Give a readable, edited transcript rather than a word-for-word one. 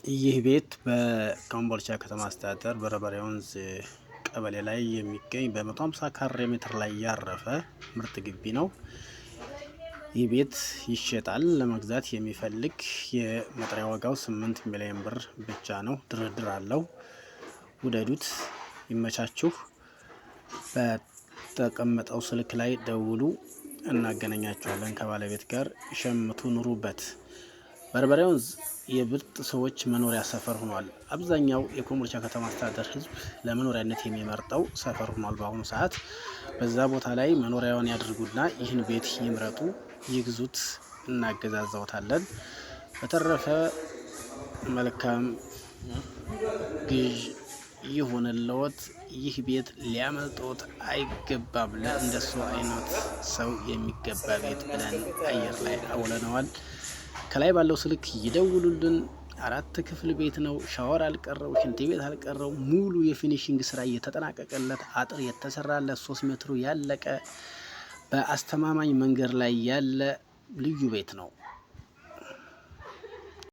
ይህ ቤት በኮምቦልቻ ከተማ አስተዳደር በረበሬ ወንዝ ቀበሌ ላይ የሚገኝ በ150 ካሬ ሜትር ላይ ያረፈ ምርጥ ግቢ ነው። ይህ ቤት ይሸጣል። ለመግዛት የሚፈልግ የመጥሪያ ዋጋው 8 ሚሊዮን ብር ብቻ ነው። ድርድር አለው። ውደዱት፣ ይመቻችሁ። በተቀመጠው ስልክ ላይ ደውሉ፣ እናገናኛችኋለን ከባለቤት ጋር። ሸምቱ፣ ኑሩበት። በርበሬ ወንዝ የብርጥ ሰዎች መኖሪያ ሰፈር ሆኗል። አብዛኛው የኮምቦልቻ ከተማ አስተዳደር ሕዝብ ለመኖሪያነት የሚመርጠው ሰፈር ሆኗል። በአሁኑ ሰዓት በዛ ቦታ ላይ መኖሪያውን ያድርጉና ይህን ቤት ይምረጡ፣ ይግዙት፣ እናገዛዛውታለን። በተረፈ መልካም ግዥ ይሁንልዎት። ይህ ቤት ሊያመልጦት አይገባም። ለእንደሱ አይነት ሰው የሚገባ ቤት ብለን አየር ላይ አውለነዋል። ከላይ ባለው ስልክ ይደውሉልን። 4 ክፍል ቤት ነው። ሻወር አልቀረው፣ ሽንት ቤት አልቀረው። ሙሉ የፊኒሺንግ ስራ እየተጠናቀቀለት፣ አጥር የተሰራለት፣ 3 ሜትሩ ያለቀ፣ በአስተማማኝ መንገድ ላይ ያለ ልዩ ቤት ነው።